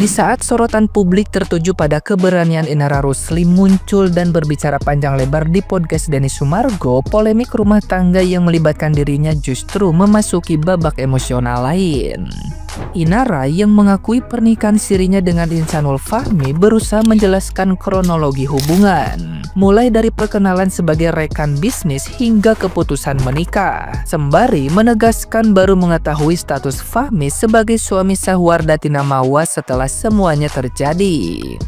Di saat sorotan publik tertuju pada keberanian Inara Rusli muncul dan berbicara panjang lebar di podcast Denny Sumargo, polemik rumah tangga yang melibatkan dirinya justru memasuki babak emosional lain. Inara yang mengakui pernikahan sirinya dengan Insanul Fahmi berusaha menjelaskan kronologi hubungan, mulai dari perkenalan sebagai rekan bisnis hingga keputusan menikah, sembari menegaskan baru mengetahui status Fahmi sebagai suami sah Wardatina Mawa setelah semuanya terjadi.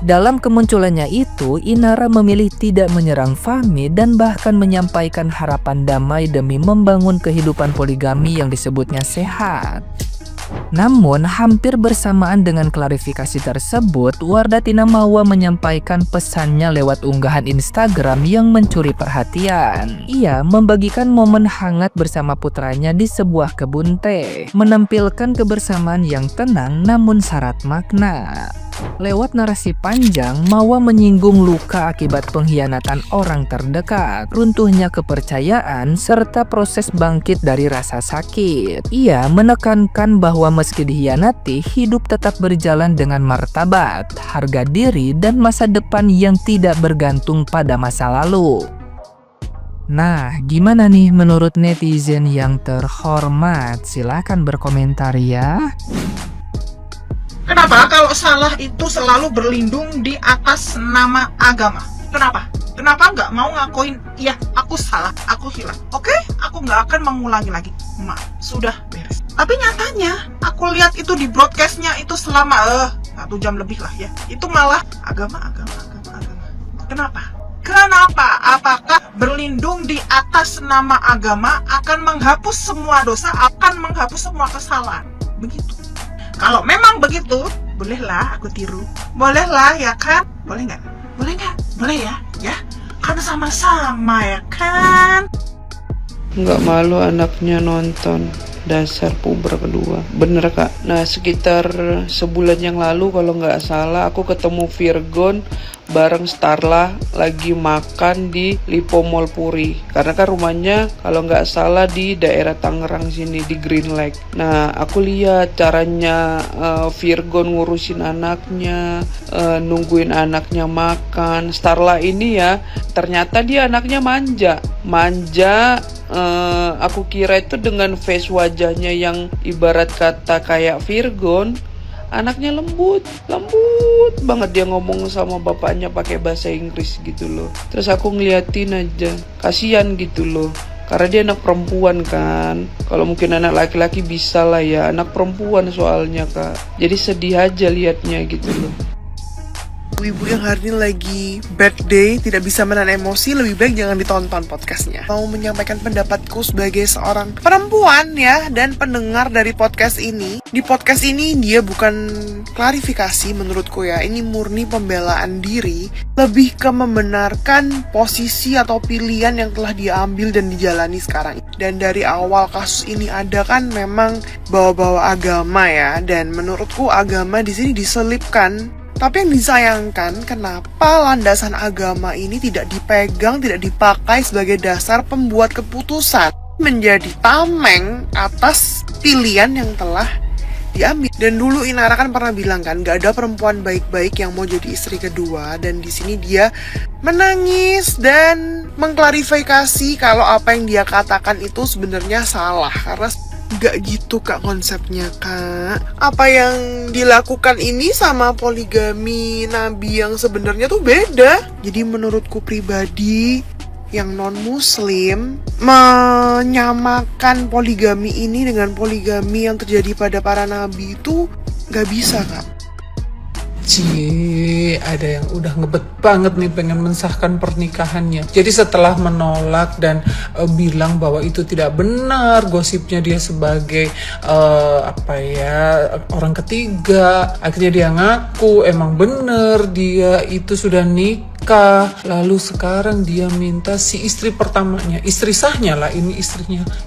Dalam kemunculannya itu, Inara memilih tidak menyerang Fahmi dan bahkan menyampaikan harapan damai demi membangun kehidupan poligami yang disebutnya sehat. Namun, hampir bersamaan dengan klarifikasi tersebut, Wardatina Mawa menyampaikan pesannya lewat unggahan Instagram yang mencuri perhatian. Ia membagikan momen hangat bersama putranya di sebuah kebun teh, menampilkan kebersamaan yang tenang namun syarat makna. Lewat narasi panjang, Mawa menyinggung luka akibat pengkhianatan orang terdekat, runtuhnya kepercayaan, serta proses bangkit dari rasa sakit. Ia menekankan bahwa meski dikhianati, hidup tetap berjalan dengan martabat, harga diri, dan masa depan yang tidak bergantung pada masa lalu. Nah, gimana nih menurut netizen yang terhormat? Silahkan berkomentar ya. Kenapa kalau salah itu selalu berlindung di atas nama agama? Kenapa? Kenapa nggak mau ngakuin, iya aku salah, aku hilang. Oke, aku nggak akan mengulangi lagi. Sudah beres. Tapi nyatanya, aku lihat itu di broadcastnya itu selama 1 jam lebih lah ya. Itu malah agama. Kenapa? Apakah berlindung di atas nama agama akan menghapus semua dosa, akan menghapus semua kesalahan? Begitu. Kalau memang begitu, bolehlah aku tiru. Bolehlah ya kan? Boleh nggak? Boleh nggak? Boleh ya? Ya? Kan sama-sama ya kan? Nggak malu anaknya nonton. Dasar puber kedua. Bener kak. Nah sekitar sebulan yang lalu kalau nggak salah aku ketemu Virgon bareng Starla lagi makan di Lipo Mall Puri. Karena kan rumahnya kalau nggak salah di daerah Tangerang sini di Green Lake. Nah aku lihat caranya Virgon ngurusin anaknya, nungguin anaknya makan. Starla ini ya ternyata dia anaknya manja. Aku kira itu dengan face wajahnya yang ibarat kata kayak Virgon, anaknya lembut banget, dia ngomong sama bapaknya pakai bahasa Inggris gitu loh. Terus aku ngeliatin aja, kasihan gitu loh, karena dia anak perempuan kan. Kalau mungkin anak laki-laki bisa lah ya, anak perempuan soalnya kak. Jadi sedih aja liatnya gitu loh. Ibu yang hari ini lagi bad day, tidak bisa menahan emosi, lebih baik jangan ditonton podcastnya. Mau menyampaikan pendapatku sebagai seorang perempuan ya, dan pendengar dari podcast ini. Di podcast ini dia bukan klarifikasi menurutku ya, ini murni pembelaan diri, lebih ke membenarkan posisi atau pilihan yang telah diambil dan dijalani sekarang. Dan dari awal kasus ini ada kan memang bawa-bawa agama ya, dan menurutku agama di sini diselipkan. Tapi yang disayangkan, kenapa landasan agama ini tidak dipegang, tidak dipakai sebagai dasar pembuat keputusan, menjadi tameng atas pilihan yang telah diambil. Dan dulu Inara kan pernah bilang kan, gak ada perempuan baik-baik yang mau jadi istri kedua. Dan di sini dia menangis dan mengklarifikasi kalau apa yang dia katakan itu sebenarnya salah, karena gak gitu kak konsepnya kak. Apa yang dilakukan ini sama poligami Nabi yang sebenarnya tuh beda. Jadi menurutku pribadi yang non muslim menyamakan poligami ini dengan poligami yang terjadi pada para nabi itu gak bisa kak. Ada yang udah ngebet banget nih pengen mensahkan pernikahannya. Jadi setelah menolak dan bilang bahwa itu tidak benar, gosipnya dia sebagai orang ketiga, akhirnya dia ngaku emang bener dia itu sudah nikah. Lalu sekarang dia minta si istri pertamanya, istri sahnya lah, ini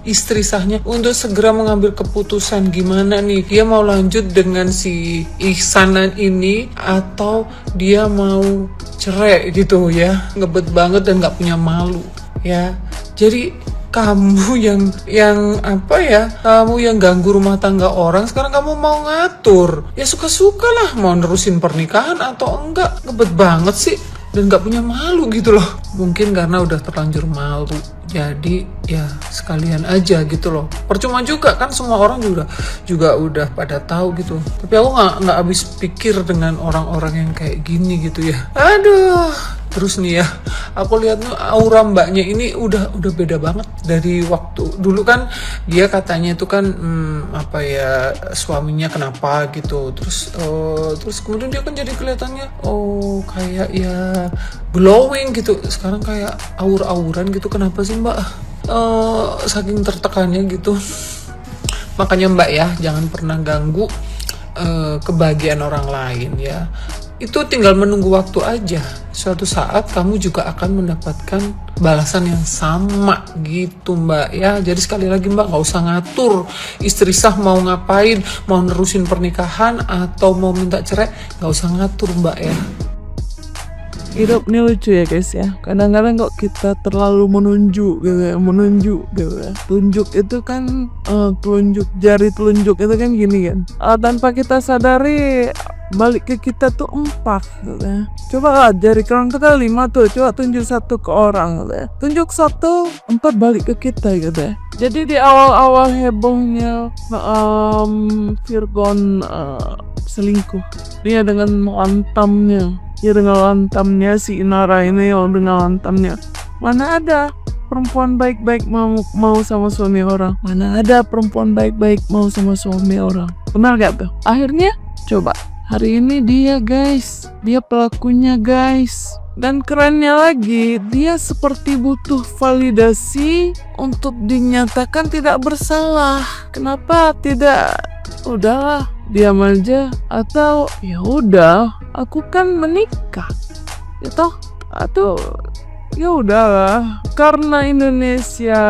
istri sahnya untuk segera mengambil keputusan gimana nih, dia mau lanjut dengan si Ihsanan ini atau dia mau cerai gitu ya. Ngebet banget dan gak punya malu. ya. Jadi kamu kamu yang ganggu rumah tangga orang, sekarang kamu mau ngatur. Ya suka-suka lah, mau nerusin pernikahan atau enggak. Ngebet banget sih, dan gak punya malu gitu loh. Mungkin karena udah terlanjur malu, jadi ya sekalian aja gitu loh. Percuma juga kan, semua orang juga udah pada tahu gitu. Tapi aku nggak habis pikir dengan orang-orang yang kayak gini gitu ya. Aduh. Terus nih ya, aku lihat aura mbaknya ini udah beda banget dari waktu dulu kan. Dia katanya itu kan suaminya kenapa gitu. Terus kemudian dia kan jadi kelihatannya kayak ya glowing gitu. Sekarang kayak aur-auran gitu. Kenapa sih mbak? Saking tertekannya gitu. Makanya mbak ya, jangan pernah ganggu kebahagiaan orang lain ya. Itu tinggal menunggu waktu aja. Suatu saat kamu juga akan mendapatkan balasan yang sama gitu mbak ya. Jadi sekali lagi mbak, gak usah ngatur istri sah mau ngapain, mau nerusin pernikahan atau mau minta cerai. Gak usah ngatur mbak ya. Hidup ini lucu ya guys ya. Kadang-kadang kok kita terlalu menunjuk gitu ya. Tunjuk itu kan jari telunjuk itu kan gini kan. Tanpa kita sadari balik ke kita tuh 4 gitu ya. Coba lah jari kerang kita 5 tuh, coba tunjuk 1 ke orang gitu ya. Tunjuk 1, 4 balik ke kita gitu ya. Jadi di awal-awal hebohnya Virgon selingkuh, dia dengan lantamnya si Inara ini, dengan lantamnya. Mana ada perempuan baik-baik mau sama suami orang? Mana ada perempuan baik-baik mau sama suami orang? Benar gak tuh? Akhirnya coba hari ini dia pelakunya guys. Dan kerennya lagi, dia seperti butuh validasi untuk dinyatakan tidak bersalah. Kenapa tidak? Udahlah, diam aja, atau ya udah, aku kan menikah, gitu, atau ya udahlah. Karena Indonesia,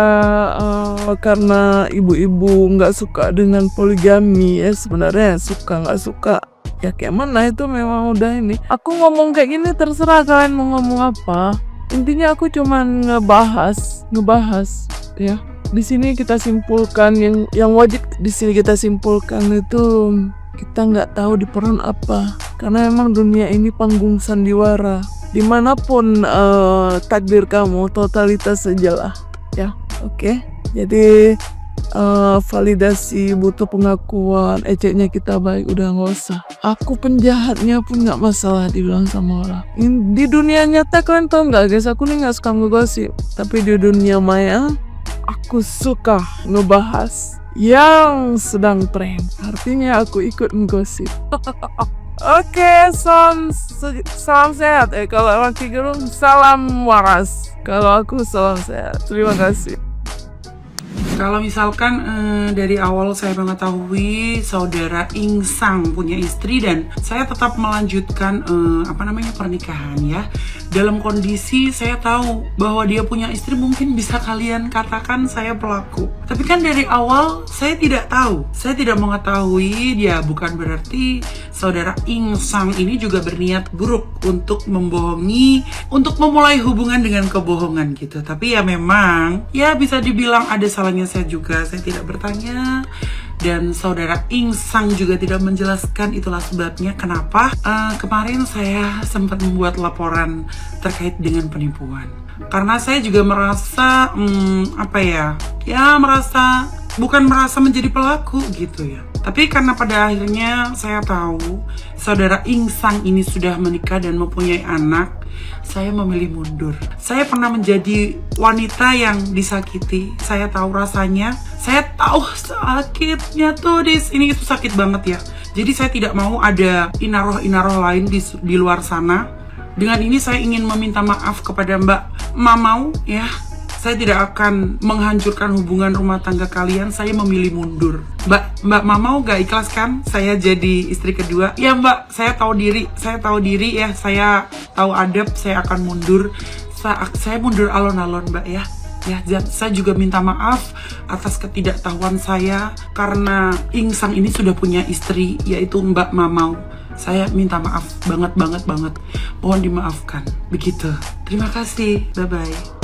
karena ibu-ibu nggak suka dengan poligami ya, sebenarnya suka nggak suka ya kayak mana itu memang udah ini. Aku ngomong kayak gini terserah kalian mau ngomong apa. Intinya aku cuman ngebahas ya. Di sini kita simpulkan yang wajib di sini kita simpulkan itu, kita nggak tahu di peran apa. Karena memang dunia ini panggung sandiwara. Dimanapun takdir kamu, totalitas sajalah ya. Oke. Jadi validasi butuh pengakuan, eceknya kita baik, udah nggak usah. Aku penjahatnya pun nggak masalah dibilang sama orang. Di dunia nyata kalian tau nggak guys, aku nih nggak suka ngegosip, tapi di dunia maya aku suka ngebahas yang sedang tren. Artinya aku ikut ngegosip. Oke, salam sehat. Kalau orang Kigerung salam waras. Kalau aku salam sehat. Terima kasih. Kalau misalkan dari awal saya mengetahui saudara Ingsang punya istri dan saya tetap melanjutkan pernikahan ya. Dalam kondisi saya tahu bahwa dia punya istri, mungkin bisa kalian katakan saya pelaku. Tapi kan dari awal saya tidak tahu. Saya tidak mengetahui dia, bukan berarti saudara Ingsang ini juga berniat buruk untuk membohongi, untuk memulai hubungan dengan kebohongan gitu. Tapi ya memang, ya bisa dibilang ada salahnya saya juga. Saya tidak bertanya dan saudara Ingsang juga tidak menjelaskan, itulah sebabnya kenapa kemarin saya sempat membuat laporan terkait dengan penipuan. Karena saya juga merasa bukan merasa menjadi pelaku gitu ya. Tapi karena pada akhirnya saya tahu saudara Ingsang ini sudah menikah dan mempunyai anak, saya memilih mundur. Saya pernah menjadi wanita yang disakiti. Saya tahu rasanya. Saya tahu sakitnya tuh di sini, itu sakit banget ya. Jadi saya tidak mau ada inaroh lain di luar sana. Dengan ini saya ingin meminta maaf kepada Mbak Mamau ya. Saya tidak akan menghancurkan hubungan rumah tangga kalian. Saya memilih mundur. Mbak Mamau gak ikhlas kan saya jadi istri kedua? Ya Mbak, saya tahu diri ya. Saya tahu adab, saya akan mundur. Saya mundur alon-alon Mbak ya. Ya, saya juga minta maaf atas ketidaktahuan saya karena Ingsang ini sudah punya istri, yaitu Mbak Mamau. Saya minta maaf banget. Mohon dimaafkan. Begitu. Terima kasih. Bye-bye.